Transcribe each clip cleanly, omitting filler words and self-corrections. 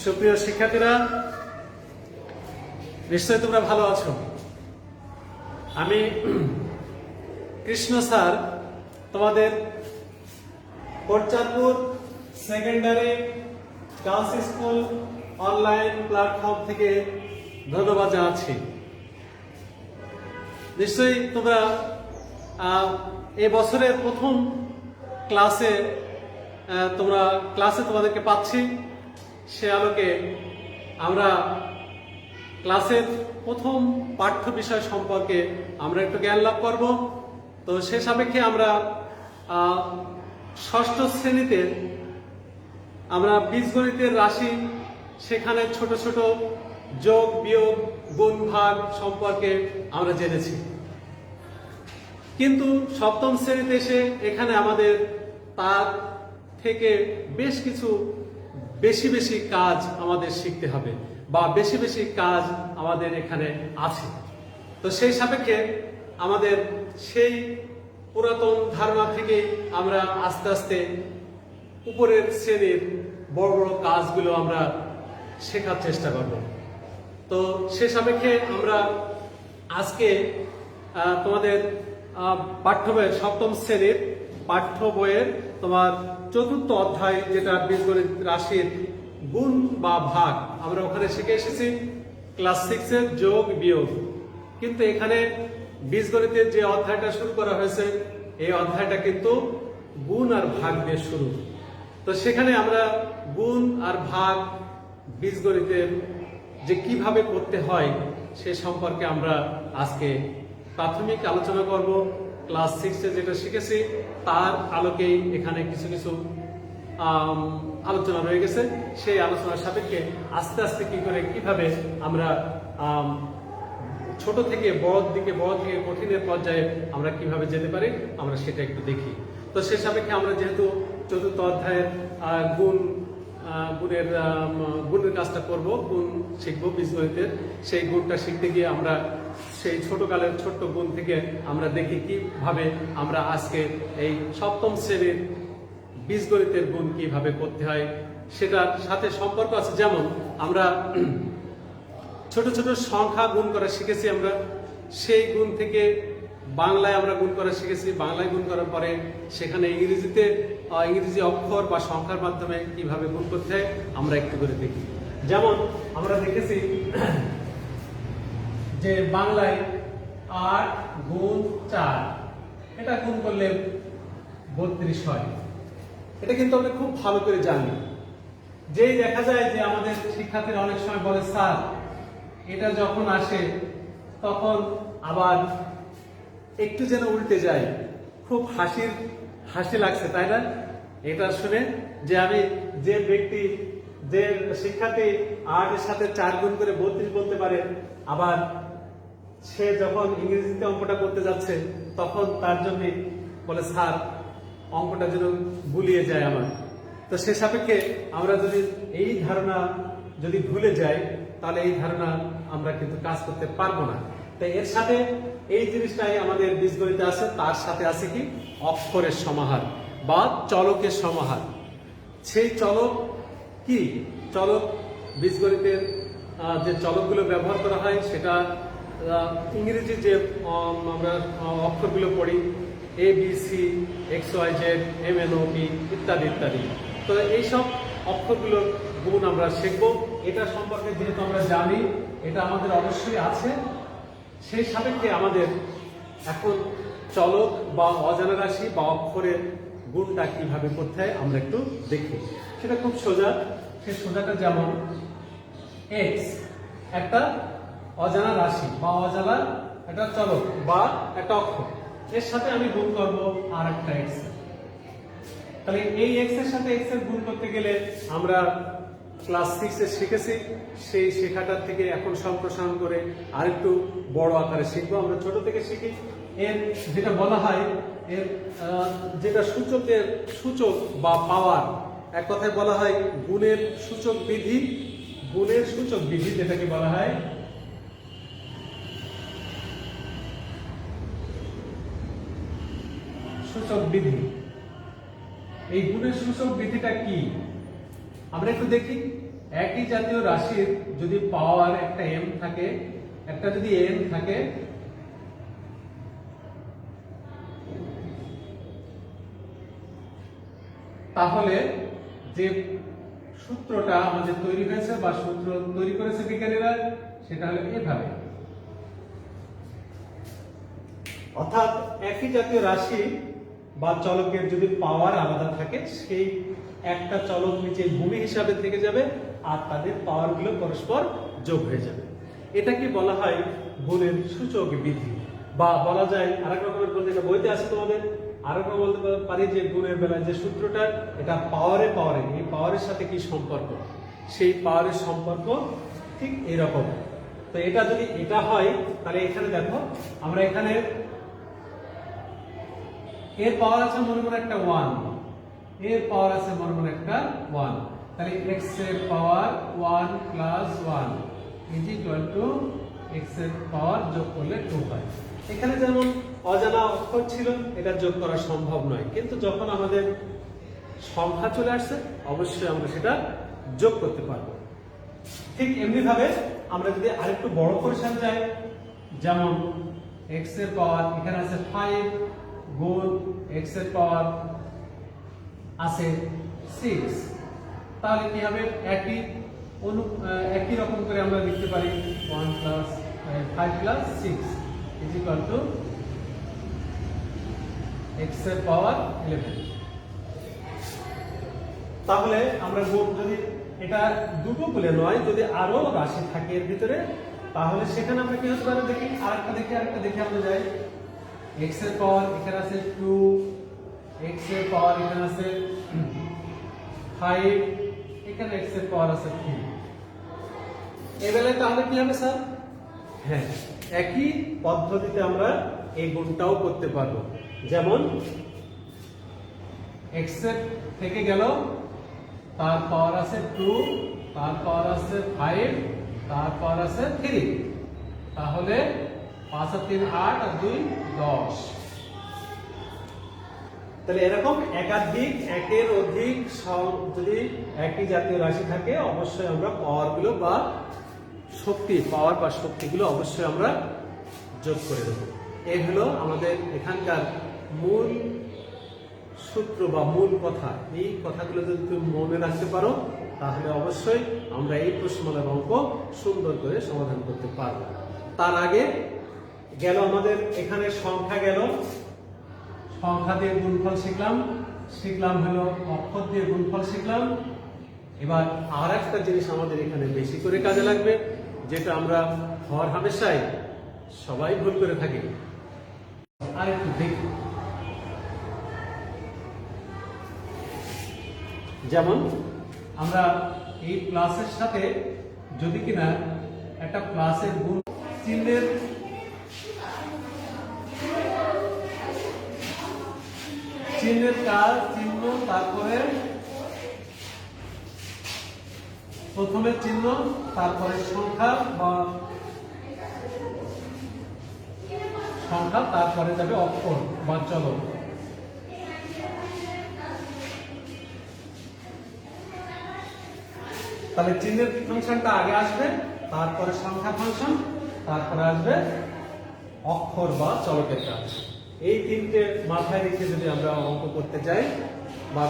সুপ্রিয় শিক্ষার্থীরা, নিশ্চয়ই তোমরা ভালো আছো। আমি কৃষ্ণ স্যার তোমাদের Kotchandpur secondary girls school online platform থেকে ধন্যবাদ জানাচ্ছি। নিশ্চয়ই তোমরা এই বছরের প্রথম ক্লাসে তোমাদেরকে পাচ্ছি। সে আলোকে আমরা ক্লাসের প্রথম পাঠ্য বিষয় সম্পর্কে আমরা একটু জ্ঞান লাভ করব। তো সে সাপেক্ষে আমরা ষষ্ঠ শ্রেণীতে আমরা বীজগণিতের রাশি, সেখানে ছোট ছোট যোগ বিয়োগ গুণ ভাগ সম্পর্কে আমরা জেনেছি। কিন্তু সপ্তম শ্রেণীতে এসে এখানে আমাদের তার থেকে বেশ কিছু বেশি কাজ আমাদের শিখতে হবে, বা বেশি কাজ আমাদের এখানে আছে। তো সেই সাপেক্ষে আমাদের সেই পুরাতন ধারণা থেকে আমরা আস্তে আস্তে উপরের শ্রেণীর বড় বড় কাজগুলো আমরা শেখার চেষ্টা করব। তো সে সাপেক্ষে আমরা আজকে তোমাদের পাঠ্য বইয়ের সপ্তম শ্রেণীর পাঠ্য বইয়ের তোমার চতুর্থ অধ্যায়, যেটা বীজগণিত রাশির গুণ বা ভাগ, আমরা ওখানে শিখে এসেছি ক্লাস 6 এর যোগ বিয়োগ। কিন্তু এখানে বীজগণিতের যে অধ্যায়টা শুরু করা হয়েছে, এই অধ্যায়টা কিন্তু গুণ আর ভাগ দিয়ে শুরু। তো সেখানে আমরা গুণ আর ভাগ বীজগণিতের যে কিভাবে করতে হয় সে সম্পর্কে আমরা আজকে প্রাথমিক আলোচনা করব। ক্লাস 6 এ যেটা শিখেছি তার আলোকেই এখানে কিছু কিছু আলোচনা রয়ে গেছে। সেই আলোচনার সাপেক্ষে আস্তে আস্তে কিভাবে আমরা ছোট থেকে বড় থেকে কঠিনের পর্যায়ে আমরা কিভাবে যেতে পারি, আমরা সেটা একটু দেখি। তো সে সাপেক্ষে আমরা যেহেতু চতুর্থ অধ্যায়ের গুণের কাজটা করব, গুণ শিখবো বীজগণিতের, সেই গুণটা শিখতে গিয়ে আমরা সেই ছোটকালের ছোট্ট গুণ থেকে আমরা দেখি কিভাবে আমরা আজকে এই সপ্তম শ্রেণীর বীজগণিতের গুণ কিভাবে করতে হয় সেটার সাথে সম্পর্ক আছে। যেমন আমরা ছোট ছোট সংখ্যা গুণ করা শিখেছি, আমরা সেই গুণ থেকে বাংলায় আমরা গুণ করা শিখেছি। বাংলায় গুণ করার পরে সেখানে ইংরেজি অক্ষর বা সংখ্যার মাধ্যমে কিভাবে গুণ করতে হয় আমরা একটু করে দেখি। যেমন আমরা দেখেছি যে বাংলায় 8 গুণ 4, এটা গুণ করলে 32 হয়। এটা কিন্তু আমরা খুব ভালো করে জানি। যেই দেখা যায় যে আমাদের শিক্ষার্থীরা অনেক সময় বলে, স্যার এটা যখন আসে তখন আবার একটু যেন উল্টে যায়, খুব হাসি লাগছে, তাই না? এটা শুনে যে আমি যে শিক্ষার্থী 8 এর সাথে 4 গুণ করে 32 বলতে পারে, আবার সে যখন ইংরেজিতে অঙ্কটা করতে যাচ্ছে তখন তার জন্য বলে, স্যার অঙ্কটা যেন গুলিয়ে যায় আমার। তো সে সাপেক্ষে আমরা যদি এই ধারণা যদি ভুলে যাই, তাহলে এই ধারণা আমরা কিন্তু কাজ করতে পারবো না। তাই এর সাথে এই জিনিসটাই আমাদের বীজগণিতে আছে, তার সাথে আছে কি অক্ষরের সমাহার বা চলকের সমাহার। সেই চলক কি? চলক বীজগণিতের যে চলকগুলো ব্যবহার করা হয় সেটা ইংরেজি যে আমরা অক্ষরগুলো পড়ি, ABC, XYZ, MNOP ইত্যাদি ইত্যাদি। তো এইসব অক্ষরগুলোর গুণ আমরা শিখব। এটা সম্পর্কে যেহেতু আমরা জানি, এটা আমাদের অবশ্যই আছে, সেই সাপেক্ষে আমাদের এখন চলক বা অজানা রাশি বা অক্ষরের গুণটা কিভাবে করতে হয় আমরা একটু দেখি। সেটা খুব সোজা। সেই সোজাটা যেমন x একটা অজানা রাশি বা অজানা একটা চলক বা একটা অক্ষর, এর সাথে আমি গুণ করব আর একটা x। তাহলে এই x এর সাথে x এর গুণ করতে গেলে আমরা ক্লাস 6 এ শিখেছি, সেই শেখাটার থেকে এখন সম্প্রসারণ করে আরেকটু বড় আকারে শিখবো। আমরা ছোট থেকে শিখি। এর যেটা বলা হয়, এর যেটা সূচক বা পাওয়ার, এক কথায় বলা হয় গুণের সূচক বিধি, যেটাকে বলা হয় সূচক বিধি। এই গুণের সূচক বিধিটা কি আমরা একটু দেখি। একই জাতীয় রাশির যদি পাওয়ার একটা m থাকে, একটা যদি n থাকে, তাহলে যে সূত্রটা আমাদের তৈরি হয়েছে বা সূত্র তৈরি করেছে বিজ্ঞানীরা সেটা হলো এভাবে। অর্থাৎ একই জাতীয় রাশি বা চলকের যদি পাওয়ার আলাদা থাকে, সেই একটা চলক নিচে ভূমি হিসাবে থেকে যাবে আর তাদের পাওয়ারগুলো পরস্পর যোগ হয়ে যাবে। এটাকে বলা হয় গুণের সূচক বিধি, বা বলা যায় আরেক রকমের বলতে, এটা বইতে আছে তোমাদের, আরেক রকম বলতে পারি যে গুণের বেলায় যে সূত্রটা, এটা পাওয়ারে এই পাওয়ারের সাথে কি সম্পর্ক, সেই পাওয়ারের সম্পর্ক ঠিক এরকম। তো এটা যদি এটা হয় তাহলে এখানে দেখো, আমরা এখানে এর পাওয়ার আছে মনে মনে একটা 1, এর পাওয়ার আছে মনে মনে একটা 1, তাহলে x এর পাওয়ার 1 plus 1 is equal to x এর পাওয়ার যোগ করলে 2 হয়। এখানে যেমন অজানা অক্ষর ছিল, এটা যোগ করা সম্ভব নয়, কিন্তু যখন আমাদের সংখ্যা চলে আসছে অবশ্যই আমরা সেটা যোগ করতে পারবো। ঠিক এমনি ভাবে আমরা যদি আরেকটু বড় পরিসর যাই, যেমন x এর পাওয়ার এখানে আছে 5 গুণ x এর পাওয়ার আছে 6, তাহলে কি হবে, একই রকম করে আমরা লিখতে পারি 1 plus 5 plus 6 is equal to x এর পাওয়ার 11। তাহলে আমরা গুণ, যদি এটা দুটো বলে নয়, যদি আরো রাশি থাকে এর ভিতরে, তাহলে সেখানে আমরা কি হতে পারে দেখি, আরেকটা দেখি আমরা যাই। x এর পাওয়ার এখানে আছে 2, x এর পাওয়ার এখানে আছে 5, এখানে x এর পাওয়ার আছে 3। এই বেলায় তাহলে কি হবে স্যার? হ্যাঁ, একই পদ্ধতিতে আমরা এই গুণটাও করতে পারবো। যেমন x এর থেকে গেল, তার পাওয়ার আছে 2, তার পাওয়ার আছে 5, তার পাওয়ার আছে 3, তাহলে 5 আর 3 8 আর 2 10। তাহলে এরকম একাধিক, একের অধিক যদি একই জাতীয় রাশি থাকে, অবশ্যই আমরা পাওয়ারগুলো বা পাওয়ার বা শক্তিগুলো অবশ্যই আমরা যোগ করে দেব। এই হলো আমাদের এখানকার মূল সূত্র বা মূল কথা। এই কথাগুলো যদি তুমি মনে রাখতে পারো, তাহলে অবশ্যই আমরা এই প্রশ্নমালার অঙ্ক সুন্দর করে সমাধান করতে পারবো। তার আগে গেল আমাদের এখানে সংখ্যা, গেল সংখ্যা দিয়ে গুণফল শিখলাম হলো অক্ষর দিয়ে গুণফল শিখলাম। এবার আর একটা জিনিস আমাদের এখানে বেশি করে কাজে লাগবে, যেটা আমরা হর হামেশাই সবাই ভুল করে থাকি। আর একটু দেখি, যেমন আমরা এই প্লাসের সাথে যদি কিনা একটা প্লাসের গুণ চিহ্নের কাজ, চিহ্ন, তারপরে প্রথমে চিহ্ন, তারপরে সংখ্যা, তারপরে যাবে অক্ষর বা চলক। তাহলে চিহ্নের ফাংশনটা আগে আসবে, তারপরে সংখ্যা ফাংশন, তারপরে আসবে অক্ষর বা চলকের কাজ। এই তিনটে মাথায় রেখে যদি আমরা অঙ্ক করতে যাই বা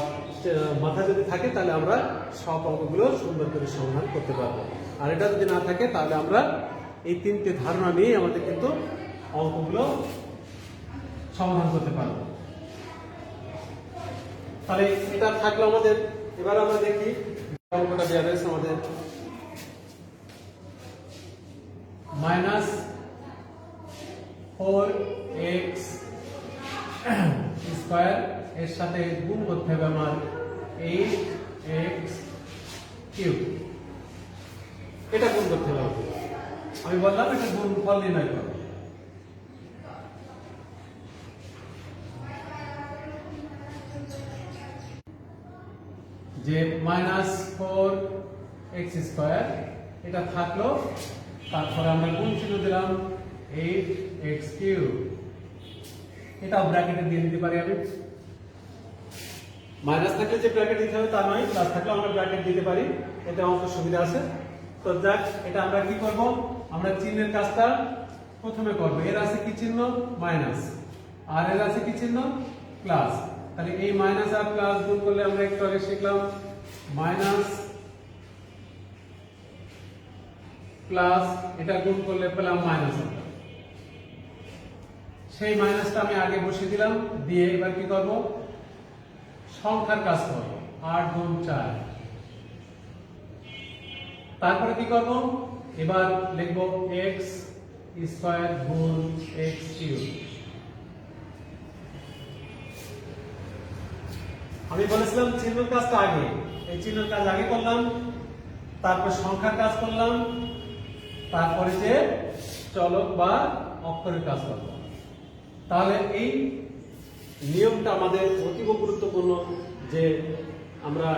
মাথা যদি থাকে, তাহলে আমরা সব অঙ্কগুলো সুন্দর করে সমাধান করতে পারবো। আর এটা যদি না থাকে, তাহলে আমরা এই তিনটে ধারণা নিয়ে আমাদের কিন্তু অঙ্কগুলো সমাধান করতে পারবো। তাহলে এটা থাকলো আমাদের। এবার আমরা দেখি অঙ্কটা দেওয়া রয়েছে আমাদের, -4x স্কয়ার এর সাথে গুণ করতে হবে আমার 8x কিউব। এটা গুণ করতে হবে, আমি বললাম এটা গুণফল নির্ণয় করো। যে -4x স্কয়ার এটা থাকলো, তারপরে আমরা গুণ চিহ্ন দিলাম 8x কিউব। এটা ব্র্যাকেটে দিয়ে দিতে পারি আমি, মাইনাস থাকলে যে ব্র্যাকেট দিতে হবে তা নয়, প্লাস থাকলে আমরা ব্র্যাকেট দিতে পারি, এটা আমাদের সুবিধা আছে। তো যাক, এটা আমরা কি করব, আমরা চিহ্নের কাজটা প্রথমে করব। এর আছে কি চিহ্ন, মাইনাস, আর এর আছে কি চিহ্ন, প্লাস। তাহলে এই মাইনাস আর প্লাস গুণ করলে আমরা একটু আগে শিখলাম মাইনাস প্লাস, এটা গুণ করলে পেলাম মাইনাস। সেই মাইনাসটা আমি আগে বসিয়ে দিলাম, দিয়ে এবার কি করব, সংখ্যার কাজ করব, 8 গুণ 4। তারপরে কি করব, এবার লিখব x স্কয়ার গুণ x কিউব। আমি বলেছিলাম চিহ্নের কাজটা আগে, এই চিহ্নের কাজ আগে করলাম, তারপর সংখ্যার কাজ করলাম, তারপরে যে চলক বা অক্ষরের কাজ করলাম। তাহলে এই নিয়মটা আমাদের অতীব গুরুত্বপূর্ণ, যে আমরা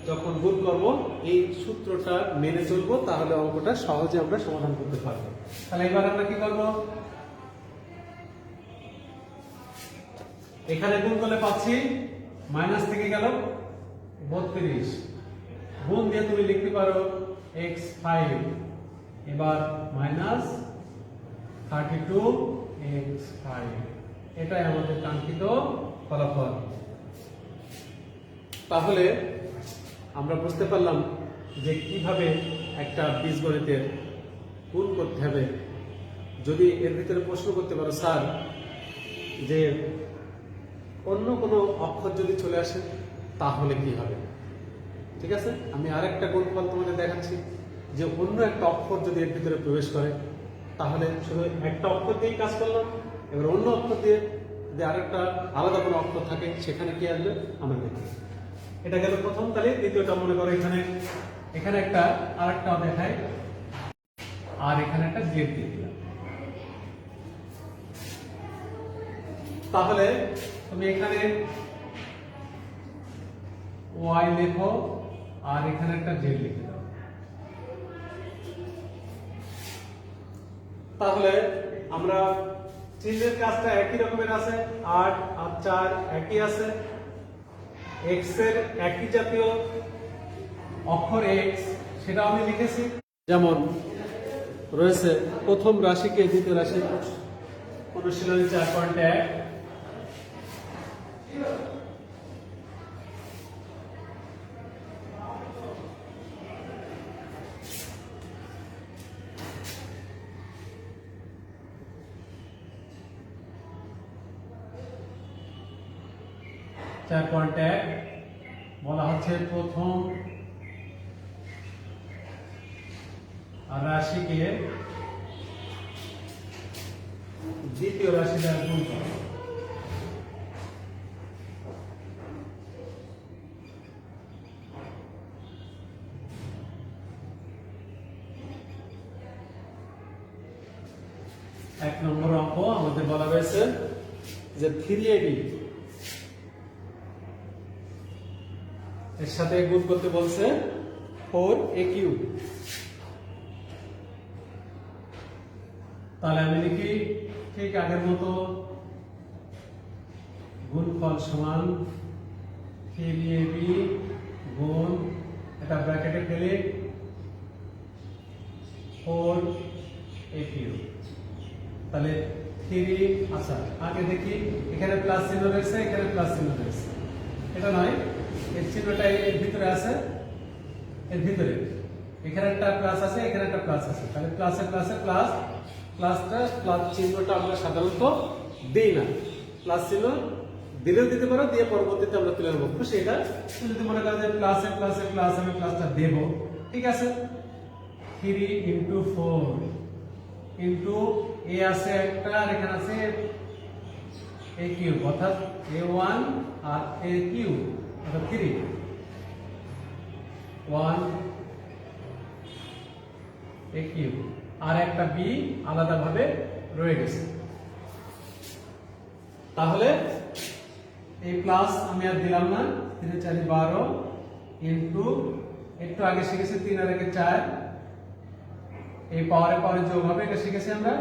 যখন গুণ করব এই সূত্রটা মেনে চলবো, তাহলে অঙ্কটা সহজে আমরা সমাধান করতে পারবো। তাহলে এবার আমরা কি করব, এখানে গুণ করলে পাচ্ছি মাইনাস থেকে গেল 32, গুণ দিয়ে তুমি লিখতে পারো x5, এবার মাইনাস 32x5, এটাই আমাদের কাঙ্ক্ষিত ফলাফল। তাহলে আমরা বুঝতে পারলাম যে কিভাবে একটা বীজগণিতের গুণ করতে হবে। যদি এর ভিতরে প্রশ্ন করতে পারো, স্যার যে অন্য কোনো অক্ষর যদি চলে আসে তাহলে কি হবে, ঠিক আছে, আমি আরেকটা গুণফল তোমাদের দেখাচ্ছি, যে অন্য একটা অক্ষর যদি এর ভিতরে প্রবেশ করে তাহলে শুধু একটা অক্ষর দিয়েই কাজ করলাম। এবার অন্য অক্ষর দিয়ে যদি আরেকটা আলাদা কোনো অক্ষর থাকে সেখানে কি আসবে আমরা দেখি। এটা গেল প্রথম। তাহলে দ্বিতীয়টা মনে করো, এখানে একটা আরেকটা দেখাই, আর এখানে একটা জেড দিয়ে দিলাম। তাহলে তুমি এখানে ওয়াই লেখো, আর এখানে একটা জেড লিখে দাও। তাহলে আমরা চিহ্নের কাজটা একই রকমের আছে, 8 আর 4 একই আছে, x এর একই জাতীয় অক্ষর x, সেটা আমি লিখেছি। যেমন রয়েছে প্রথম রাশিকে দ্বিতীয় রাশি অনুশীলনী 4.1, বলা হচ্ছে প্রথম রাশিকে দ্বিতীয় রাশি দ্বারা গুণ করো। এক নম্বর অঙ্ক আমাদের বলা হয়েছে যে 3ab এর সাথে গুণ করতে বলছে 4a3। তাহলে আমি লিখি ঠিক আগের মতো, গুণফল সমান 3ab গুণ, এটা ব্র্যাকেটে ফেলে 4a3। তাহলে 3, আচ্ছা আগে দেখি এখানে প্লাস চিহ্ন রয়েছে, এখানে প্লাস চিহ্ন রয়েছে, এটা নয়, এর চিহ্নটা এর ভিতরে আছে, এর ভিতরে এখানে একটা প্লাস আছে, এখানে একটা প্লাস আছে। তাহলে প্লাসে প্লাসে প্লাস, প্লাস চিহ্নটা আমরা সাধারণত দেই না, প্লাস চিহ্ন দিলেও দিতে পারো, দিয়ে পরবর্তীতে আমরা তুলে নেবো। খুশি এটা, যদি মনে করো যে প্লাসে প্লাসে প্লাস, আমি প্লাসটা দেব, ঠিক আছে। 3 × 4 ইন্টু এ আছে একটা, আর এখানে আছে a কিউব, অর্থাৎ a1 আর a কিউব, অর্থাৎ 3 1 a কিউব, আর একটা b আলাদাভাবে রয়ে গেছে। তাহলে এই প্লাস আমি আর দিলাম না, 3 4 12 ইন্টু, একটু আগে শিখেছি 3 আর 1 4, এই পাওয়ারে পাওয়ারে যোগ হবে, এটা শিখেছি আমরা,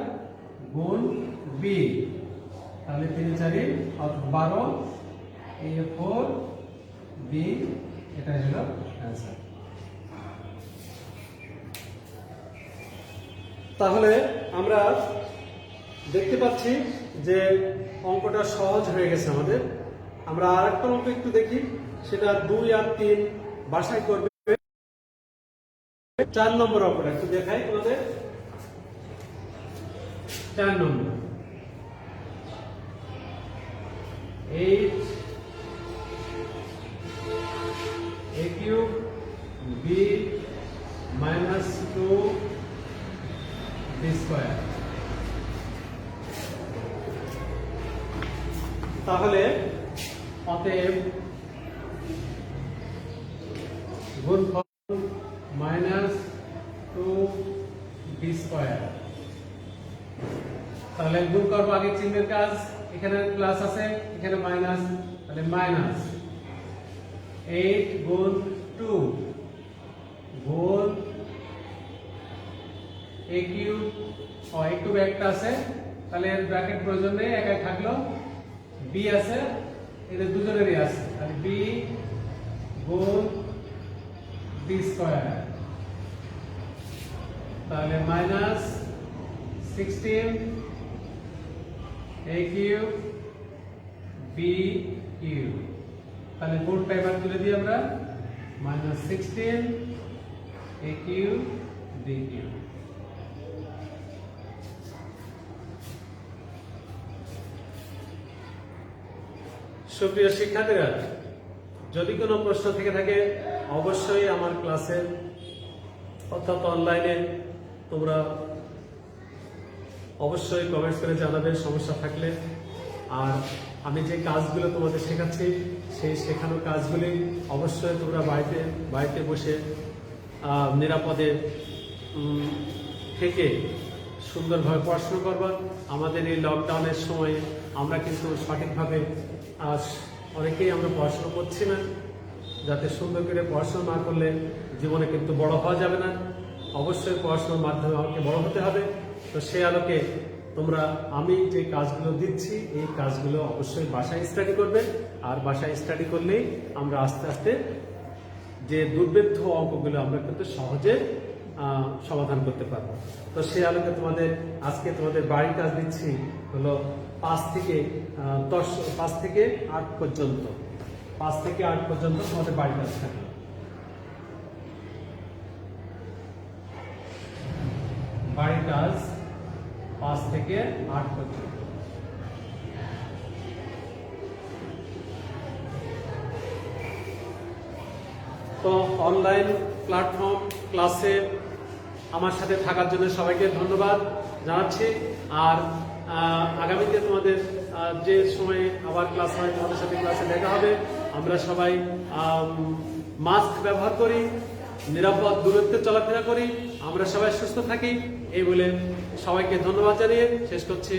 গুণ b। তাহলে 3 4 12 a4 বি, এটা হলো অ্যান্সার। তাহলে আমরা দেখতে পাচ্ছি যে অঙ্কটা সহজ হয়ে গেছে আমাদের। আমরা আরেকটা অঙ্ক একটু দেখি, সেটা 2 আর 3 বাসায় করবে। 4 নম্বর অঙ্কটা একটু দেখাই তোমাদের। 4 নম্বর 8 a cube b minus 2 b square। তাহলে অতএব গুণফল মাইনাস 2b স্কয়ার। তাহলে গুণ করবো আগে চিহ্নের কাজ, এখানে প্লাস আছে, এখানে মাইনাস, তাহলে মাইনাস 8 গুণ 2 গুণ a কিউব, একটু একটা আছে, তাহলে ব্র্যাকেট প্রয়োজন নেই, একাই থাকলো। b আছে, এদের দুজনেরই আছে, তাহলে b গুণ b স্কয়ার, তাহলে minus 16 a cube b cube. তাহলে গুণটা এবার তুলে দিই আমরা, minus 16 a cube b cube. সুপ্রিয় শিক্ষার্থীরা, যদি কোনো প্রশ্ন থেকে থাকে অবশ্যই আমার ক্লাসে অর্থাৎ অনলাইনে তোমরা অবশ্যই কমেন্টস করে জানাবে সমস্যা থাকলে। আর আমি যে কাজগুলো তোমাদের শেখাচ্ছি সেই শেখানো কাজগুলি অবশ্যই তোমরা বাড়িতে বসে নিরাপদে থেকে সুন্দরভাবে পড়াশোনা করবা। আমাদের এই লকডাউনের সময়ে আমরা কিন্তু সঠিকভাবে অনেকেই আমরা পড়াশোনা করছি না, যাতে সুন্দর করে পড়াশোনা না করলে জীবনে কিন্তু বড় হওয়া যাবে না। অবশ্যই পড়াশোনার মাধ্যমে আমাকে বড় হতে হবে। তো সেই আলোকে তোমরা আমি যে কাজগুলো দিচ্ছি এই কাজগুলো অবশ্যই বাসায় স্টাডি করবে। আর বাসায় স্টাডি করলেই আমরা আস্তে আস্তে যে দুর্ভেদ্য অঙ্কগুলো আমরা কিন্তু সহজে সমাধান করতে পারবো। তো সেই আলোকে আজকে তোমাদের বাড়ির কাজ দিচ্ছি হলো 5 থেকে 8 পর্যন্ত। 5 থেকে 8 পর্যন্ত তোমাদের বাড়ির কাজ থাকে। বাড়ির কাজ 5 থেকে 8 পর্যন্ত। তো অনলাইন প্ল্যাটফর্ম ক্লাসে আমার সাথে থাকার জন্য সবাইকে ধন্যবাদ জানাচ্ছি। আর আগামীতে তোমাদের যে সময়ে আবার ক্লাস হয় তোমাদের সাথে ক্লাসে দেখা হবে। আমরা সবাই মাস্ক ব্যবহার করি, নিরাপদ দূরত্বে চলাফেরা করি, আমরা সবাই সুস্থ থাকি, এই বলে সবাইকে ধন্যবাদ জানিয়ে শেষ করছি।